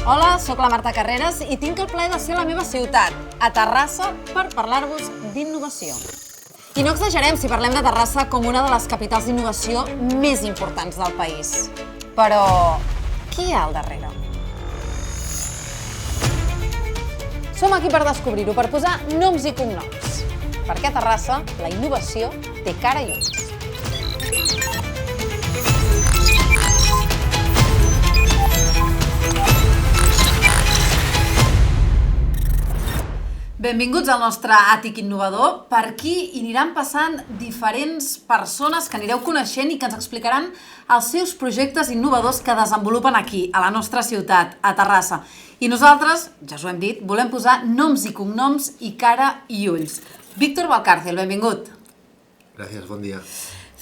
Hola, sóc la Marta Carreras i tinc el plaer de ser a la meva ciutat, a Terrassa, per parlar-vos d'innovació. I no exagerem si parlem de Terrassa com una de les capitals d'innovació més importants del país. Però qui hi ha al darrere? Som aquí per descobrir-ho, per posar noms i cognoms. Perquè a Terrassa la innovació té cara i ulls. Benvinguts al nostre àtic innovador. Per aquí hi aniran passant diferents persones que anireu coneixent i que ens explicaran els seus projectes innovadors que desenvolupen aquí, a la nostra ciutat, a Terrassa. I nosaltres, ja us ho hem dit, volem posar noms i cognoms i cara i ulls. Víctor Valcárcel, benvingut. Gràcies, bon dia.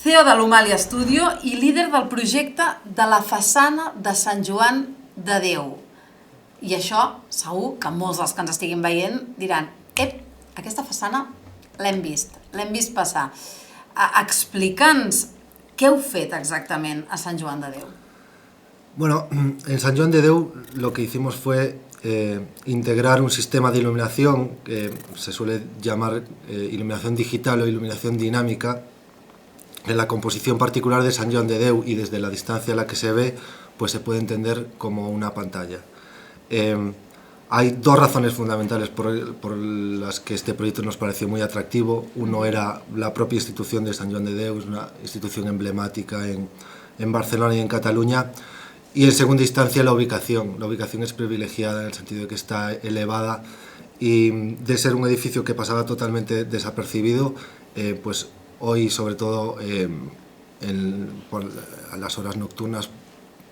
CEO de l'Humalia Studio i líder del projecte de la façana de Sant Joan de Déu. I això, segur que molts dels que ens estiguin veient diran aquesta façana l'hem vist passar. Explica'ns què heu fet exactament a Sant Joan de Déu. Bueno, en Sant Joan de Déu lo que hicimos fue integrar un sistema de iluminación que se suele llamar iluminación digital o iluminación dinámica en la composición particular de Sant Joan de Déu, y desde la distancia a la que se ve pues se puede entender como una pantalla. Hay dos razones fundamentales por las que este proyecto nos pareció muy atractivo. Uno era la propia institución de Sant Joan de Déu, es una institución emblemática en Barcelona y en Cataluña. Y en segunda instancia la ubicación. La ubicación es privilegiada en el sentido de que está elevada, y de ser un edificio que pasaba totalmente desapercibido, pues hoy, sobre todo por las horas nocturnas,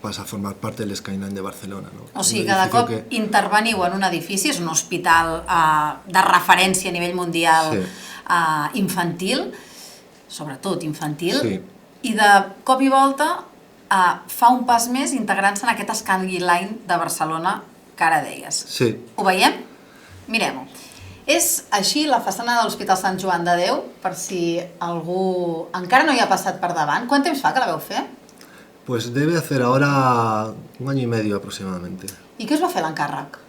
passa a formar part de l'Skyline de Barcelona. No? O sigui, cada cop interveniu en un edifici, és un hospital de referència a nivell mundial infantil, sobretot infantil, i de cop i volta fa un pas més integrant-se en aquest Skyline de Barcelona que ara deies. Sí. Ho veiem? Mirem-ho. És així la façana de l'Hospital Sant Joan de Déu, per si algú encara no hi ha passat per davant. Quant temps fa que la veu fer? Pues debe hacer ahora 1 año y medio aproximadamente. ¿Y qué os va a hacer el encàrrec?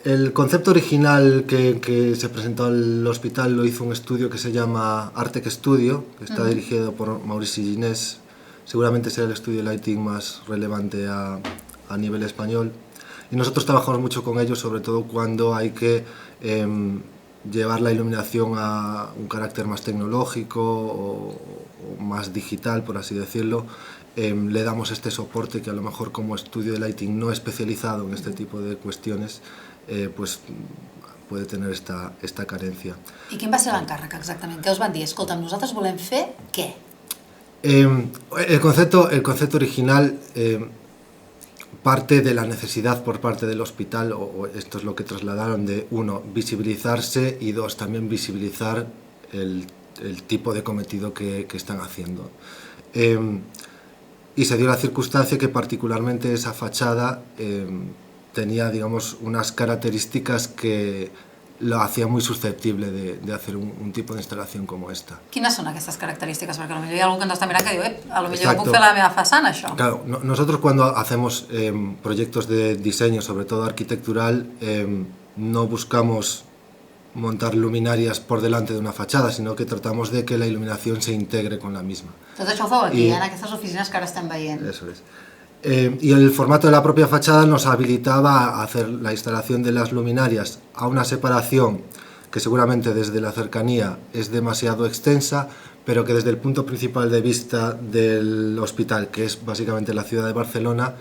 El concepto original que se presentó al hospital lo hizo un estudio que se llama Artec Studio, que está dirigido por Maurici Ginés. Seguramente será el estudio de lighting más relevante a nivel español. Y nosotros trabajamos mucho con ellos, sobre todo cuando hay que llevar la iluminación a un carácter más tecnológico o más digital, por así decirlo. Le damos este soporte que a lo mejor como estudio de lighting no especializado en este tipo de cuestiones, pues puede tener esta carencia. I quin va ser l'encàrrec exactament? Què us van dir? Escolta'm, nosaltres volem fer què? El concepto original parte de la necesidad por parte del hospital, o esto es lo que trasladaron, de uno, visibilizarse, y dos, también visibilizar el tipo de cometido que están haciendo. Y se dio la circunstancia que particularmente esa fachada tenía, digamos, unas características que lo hacía muy susceptible de hacer un tipo de instalación como esta. Quines són aquestes característiques? Perquè potser hi ha algú que ens està mirant que diu a lo millor puc fer la meva façana, això. Claro, nosotros cuando hacemos proyectos de diseño, sobre todo arquitectural, no buscamos montar luminarias por delante de una fachada, sino que tratamos de que la iluminación se integre con la misma. Tot això ho feu aquí, en aquestes oficines que ara estem veient. Eso es. Y el formato de la propia fachada nos habilitaba a hacer la instalación de las luminarias a una separación que seguramente desde la cercanía es demasiado extensa, pero que desde el punto principal de vista del hospital, que es básicamente la ciudad de Barcelona,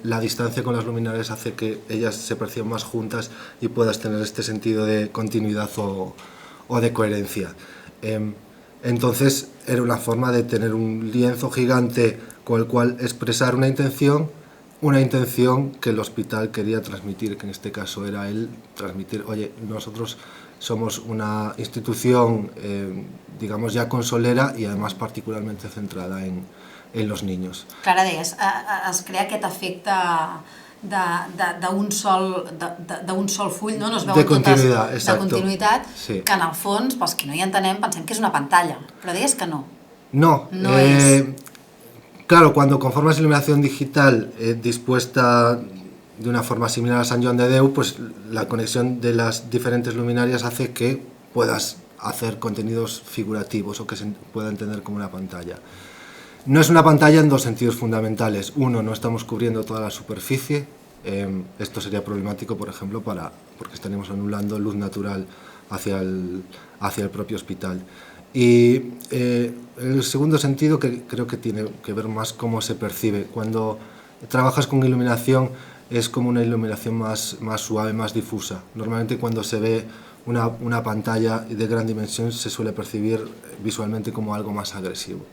la distancia con las luminarias hace que ellas se perciban más juntas y puedas tener este sentido de continuidad o de coherencia. Entonces era una forma de tener un lienzo gigante con el cual expresar una intención que el hospital quería transmitir, que en este caso era el transmitir, oye, nosotros somos una institución, digamos, ya consolera y además particularmente centrada en los niños. Clara, deies, es crea aquest efecte d'un sol full, no es veuen totes de continuïtat, que en el fons, pels que no hi entenem, pensem que és una pantalla, però deies que no. No, Claro, cuando conformas iluminación digital dispuesta de una forma similar a Sant Joan de Déu, pues la conexión de las diferentes luminarias hace que puedas hacer contenidos figurativos o que se pueda entender como una pantalla. No es una pantalla en dos sentidos fundamentales. Uno, no estamos cubriendo toda la superficie. Esto sería problemático, por ejemplo, porque estaríamos anulando luz natural hacia el propio hospital. Y el segundo sentido, que creo que tiene que ver más cómo se percibe. Cuando trabajas con iluminación es como una iluminación más suave, más difusa. Normalmente cuando se ve una pantalla de gran dimensión se suele percibir visualmente como algo más agresivo.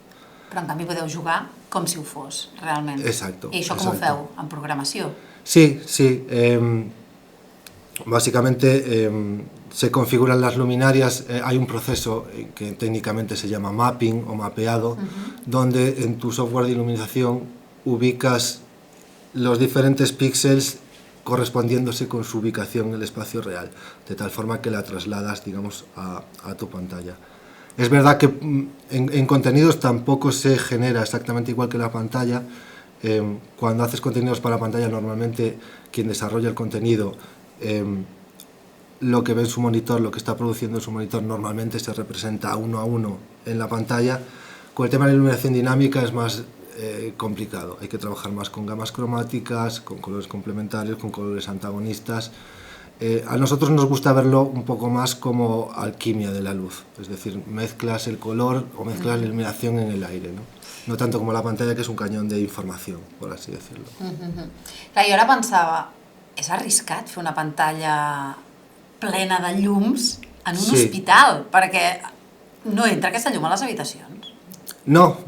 Però en canvi podeu jugar com si ho fos, realment. Exacto. I això com ho feu? En programació? Sí, sí. Básicamente se configuran las luminarias, hay un proceso que técnicamente se llama mapping o mapeado, donde en tu software de iluminación ubicas los diferentes píxeles correspondiéndose con su ubicación en el espacio real, de tal forma que la trasladas, digamos, a tu pantalla. Es verdad que en contenidos tampoco se genera exactamente igual que la pantalla. Cuando haces contenidos para pantalla, normalmente quien desarrolla el contenido, lo que ve en su monitor, lo que está produciendo en su monitor, normalmente se representa uno a uno en la pantalla. Con el tema de la iluminación dinámica es más complicado. Hay que trabajar más con gamas cromáticas, con colores complementarios, con colores antagonistas. A nosotros nos gusta verlo un poco más como alquimia de la luz, es decir, mezclas el color o mezclas la iluminación en el aire, no tanto como la pantalla, que es un cañón de información, por así decirlo. Clar, jo ara pensava, és arriscat fer una pantalla plena de llums en un hospital, perquè no entra aquesta llum a les habitacions. No,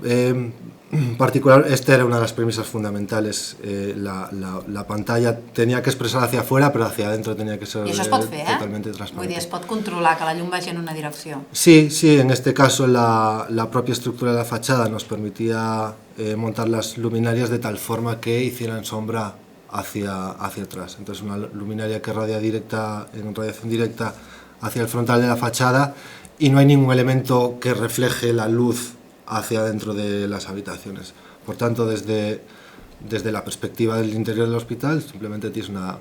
esta era una de las premisas fundamentales. La pantalla tenía que expresar hacia afuera, pero hacia adentro tenía que ser totalmente transparente. Vull dir, es pot controlar que la llum vagi en una direcció. Sí, en este caso la propia estructura de la fachada nos permitía montar las luminarias de tal forma que hicieran sombra hacia atrás. Entonces una luminaria que radia en radiación directa hacia el frontal de la fachada, y no hay ningún elemento que refleje la luz hacia dentro de las habitaciones. Por tanto, desde la perspectiva del interior del hospital, simplemente tienes una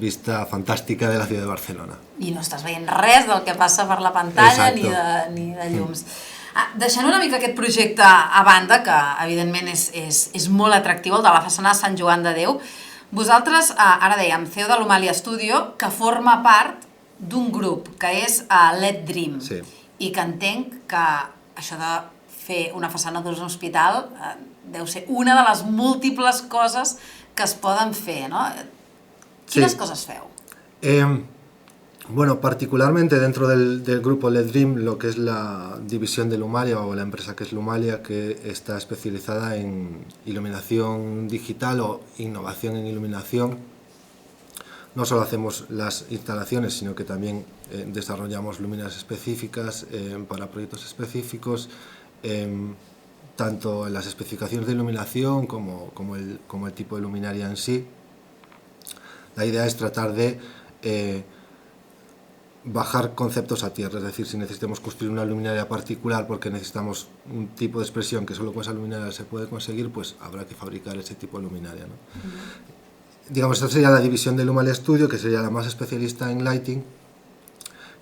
vista fantàstica de la ciutat de Barcelona. I no estàs veient res del que passa per la pantalla ni de llums. Deixant una mica aquest projecte a banda, que evidentment és molt atractiu, el de la façana de Sant Joan de Déu, vosaltres, ara dèiem, CEO de l'Humalia Studio, que forma part d'un grup, que és Let Dream, i que entenc que això de fer una façana d'un hospital deu ser una de les múltiples coses que es poden fer, ¿no? ¿Quines cosas feu? Bueno, particularmente dentro del grupo Let Dream, lo que es la división de Lumalia, o la empresa que es Lumalia, que está especializada en iluminación digital o innovación en iluminación, no solo hacemos las instalaciones, sino que también desarrollamos luminarias específicas para proyectos específicos, tanto en las especificaciones de iluminación como el tipo de luminaria en sí. La idea es tratar de bajar conceptos a tierra, es decir, si necesitamos construir una luminaria particular porque necesitamos un tipo de expresión que solo con esa luminaria se puede conseguir, pues habrá que fabricar ese tipo de luminaria, ¿no? Digamos, esta sería la división de Humalia Studio, que sería la más especialista en lighting.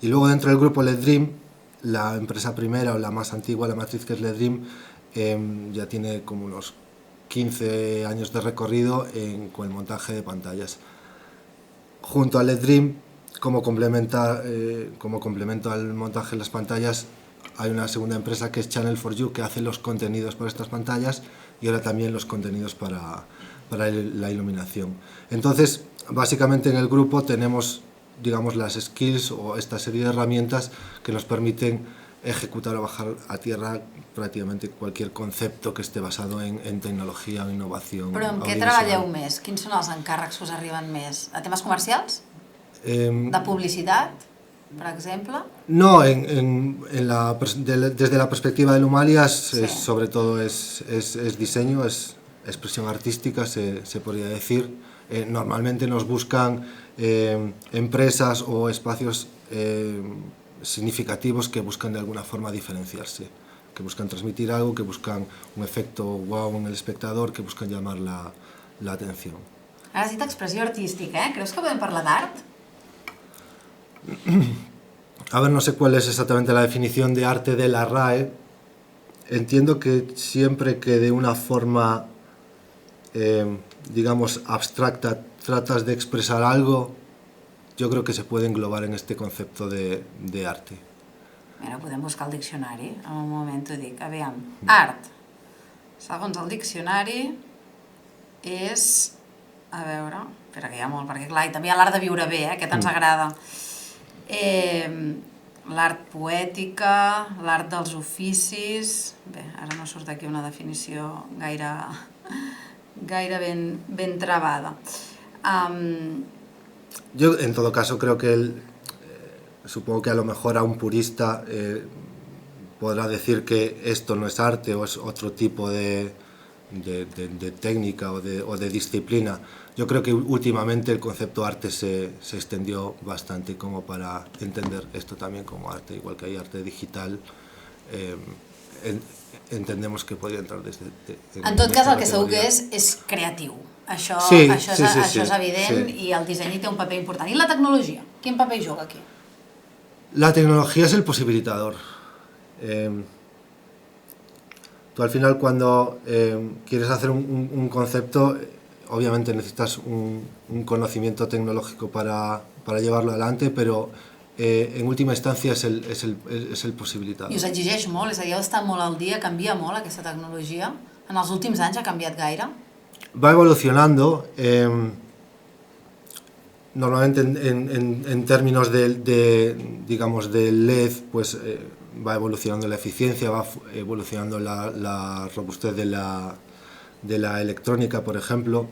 Y luego dentro del grupo Let Dream, la empresa primera o la más antigua, la matriz, que es Let Dream, ya tiene como unos 15 años de recorrido con el montaje de pantallas. Junto a Let Dream, como complemento al montaje de las pantallas, hay una segunda empresa que es Channel 4U, que hace los contenidos para estas pantallas y ahora también los contenidos para la iluminación. Entonces, básicamente en el grupo tenemos, digamos, las skills o esta serie de herramientas que nos permiten ejecutar o bajar a tierra prácticamente cualquier concepto que esté basado en tecnologia o innovació. Però en què treballeu més? Quins són els encàrrecs que us arriben més? A temes comercials? De publicitat, per exemple? No, desde la perspectiva de Lumalia, sobre todo es diseño, es expresión artística, se podría decir. Normalmente nos buscan empresas o espacios significativos que buscan de alguna forma diferenciarse, buscan transmitir algo, que buscan un efecto wow en el espectador, que buscan llamar la atención. Ara has dit expressió artística, Creus que podem parlar d'art? A ver, no sé cuál es exactamente la definición de arte de la RAE. Entiendo que siempre que de una forma, digamos, abstracta tratas de expresar algo, yo creo que se puede englobar en este concepto de arte. Mira, podem buscar el diccionari, en un moment t'ho dic. Aviam, art, segons el diccionari, és... A veure, espera que hi ha molt, perquè clar, i també hi ha l'art de viure bé, aquest ens agrada. L'art poètica, l'art dels oficis... Bé, ara no surt aquí una definició gaire ben travada. Yo, en todo caso, creo que supongo que a lo mejor a un purista podrá decir que esto no es arte o es otro tipo de técnica o de disciplina. Yo creo que últimamente el concepto arte se extendió bastante como para entender esto también como arte, igual que hay arte digital. Entendemos que podria entrar des de... En tot cas, el que segur que és creatiu. Això és evident i el disseny té un paper important. I la tecnologia? Quin paper juga aquí? La tecnología es el posibilitador. Tú al final cuando quieres hacer un concepto, obviamente necesitas un conocimiento tecnológico para llevarlo adelante, pero en última instancia es el posibilitador. I us exigeix molt, és a dir, heu d'estar molt al dia, canvia molt aquesta tecnologia? En els últims anys ha canviat gaire? Va evolucionando, normalmente en términos digamos, de LED, pues va evolucionando la eficiencia, va evolucionando la robustez de la electrónica, por ejemplo,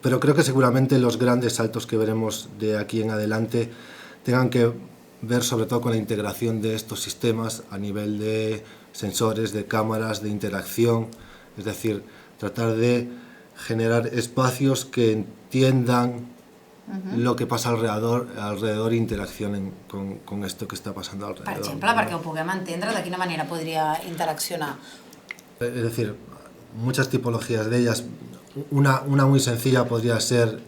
pero creo que seguramente los grandes saltos que veremos de aquí en adelante tengan que ver sobre todo con la integración de estos sistemas a nivel de sensores, de cámaras, de interacción, es decir, tratar de generar espacios que entiendan lo que passa alrededor i interaccionen con esto que està passant alrededor. Per exemple, perquè ho puguem entendre, de quina manera podria interaccionar? Es decir, muchas tipologías de ellas. Una muy sencilla podría ser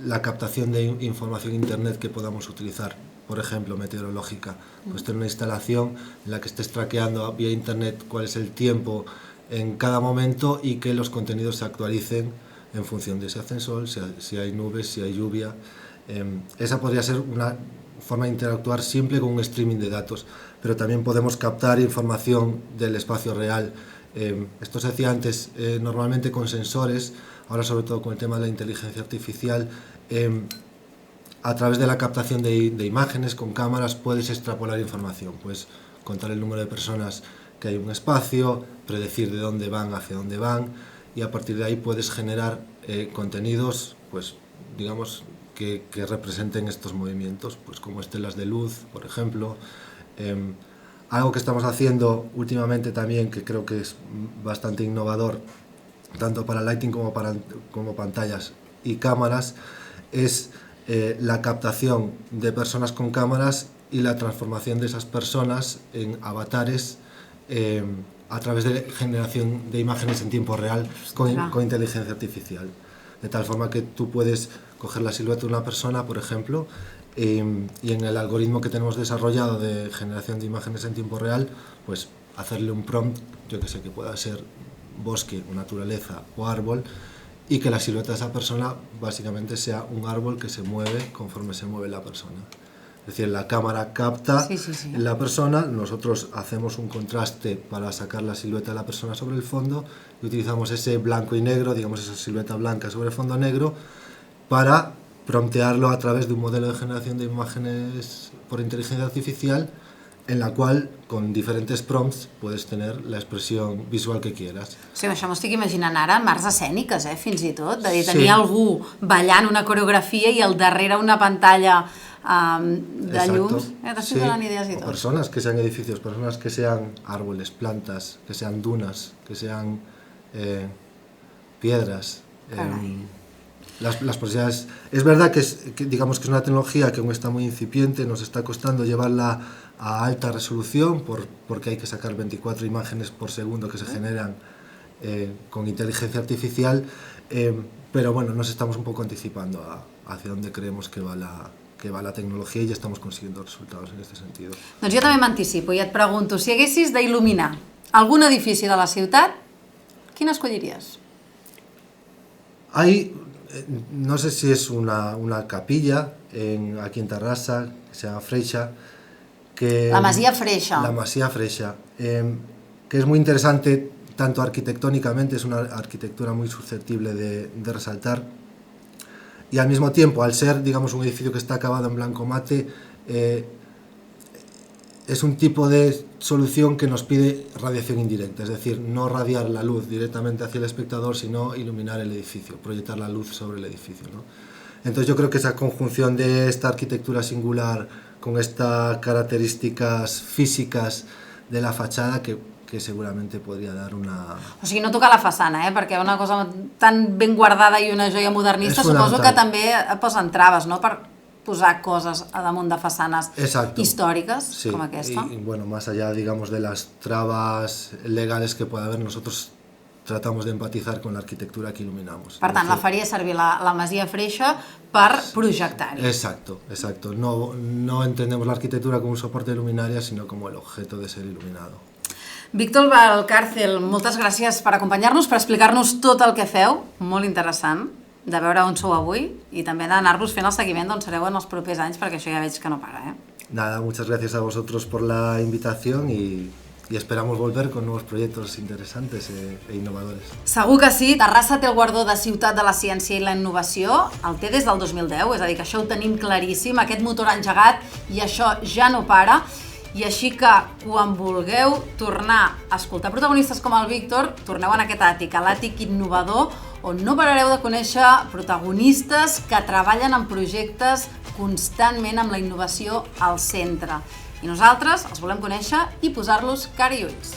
la captación de información internet que podamos utilizar, por ejemplo, meteorológica. Pues tener una instalación en la que estés traqueando vía internet cuál es el tiempo en cada momento y que los contenidos se actualicen en función de si hace sol, si hay nubes, si hay lluvia. Esa podría ser una forma de interactuar simple con un streaming de datos, pero también podemos captar información del espacio real. Esto se hacía antes normalmente con sensores, ahora sobre todo con el tema de la inteligencia artificial. A través de la captación de imágenes con cámaras puedes extrapolar información, puedes contar el número de personas que hay en un espacio, predecir de dónde van, hacia dónde van, y a partir de ahí puedes generar contenidos, pues digamos, que representen estos movimientos, pues como estelas de luz, por ejemplo. Algo que estamos haciendo últimamente también, que creo que es bastante innovador, tanto para lighting como pantallas y cámaras, es la captación de personas con cámaras y la transformación de esas personas en avatares a través de generación de imágenes en tiempo real con inteligencia artificial. De tal forma que tú puedes coger la silueta de una persona, por ejemplo, y en el algoritmo que tenemos desarrollado de generación de imágenes en tiempo real, pues hacerle un prompt, yo que sé, que pueda ser bosque, naturaleza o árbol, y que la silueta de esa persona básicamente sea un árbol que se mueve conforme se mueve la persona. Es decir, la cámara capta la persona, nosotros hacemos un contraste para sacar la silueta de la persona sobre el fondo y utilizamos ese blanco y negro, digamos esa silueta blanca sobre el fondo negro, para promptearlo a través de un modelo de generación de imágenes por inteligencia artificial, en la qual, con diferents prompts, puedes tener la expressió visual que quieras. Sí, això m'ho estic imaginant ara en arts escèniques, fins i tot, de tenir algú ballant una coreografia i al darrere una pantalla de llums. T'estic donant idees i tot. O personas que sean edificios, personas que sean árboles, plantas, que sean dunas, que sean piedras. las posibilidades. Es verdad que digamos que es una tecnología que aún está muy incipiente, nos está costando llevarla a alta resolución porque hay que sacar 24 imágenes por segundo que se generan con inteligencia artificial, pero bueno, nos estamos un poco anticipando hacia dónde creemos que va la tecnologia i ja estem consiguiendo resultados en este sentido. Doncs jo també m'anticipo i et pregunto, si haguessis d'il·luminar algun edifici de la ciutat, quin escolliries? Hay, no sé si es una capilla aquí en Tarrasa, que se llama Freixa, que... La Masia Freixa. La Masia Freixa, que es muy interesante, tanto arquitectónicamente, es una arquitectura muy susceptible de resaltar, y al mismo tiempo, al ser, digamos, un edificio que está acabado en blanco mate, es un tipo de solución que nos pide radiación indirecta, es decir, no radiar la luz directamente hacia el espectador, sino iluminar el edificio, proyectar la luz sobre el edificio, ¿no? Entonces yo creo que esa conjunción de esta arquitectura singular con estas características físicas de la fachada que seguramente podria dar una... O sigui, no tocar la façana, perquè una cosa tan ben guardada i una joia modernista suposo que també posen traves, no?, per posar cosas a damunt de façanes històriques com aquesta. Y bueno, más allá, digamos, de las trabas legales que pueda haber, nosotros tratamos de empatizar con la arquitectura que iluminamos. Per tant, la faria servir la Masia Freixa per projectar-hi. Exacto, exacto. No entendemos la arquitectura como un soporte de luminaria, sino como el objeto de ser iluminado. Víctor Valcárcel, moltes gràcies per acompanyar-nos, per explicar-nos tot el que feu, molt interessant, de veure on sou avui i també d'anar-vos fent el seguiment d'on sereu en els propers anys, perquè això ja veig que no para. Nada, muchas gracias a vosotros por la invitación y esperamos volver con nuevos proyectos interesantes e innovadores. Segur que sí. Terrassa té el guardó de Ciutat de la Ciència i la Innovació, el té des del 2010, és a dir, que això ho tenim claríssim, aquest motor engegat i això ja no para. I així que, quan vulgueu tornar a escoltar protagonistes com el Víctor, torneu en aquest àtic, a l'àtic innovador, on no parareu de conèixer protagonistes que treballen en projectes constantment amb la innovació al centre. I nosaltres els volem conèixer i posar-los cara i ulls.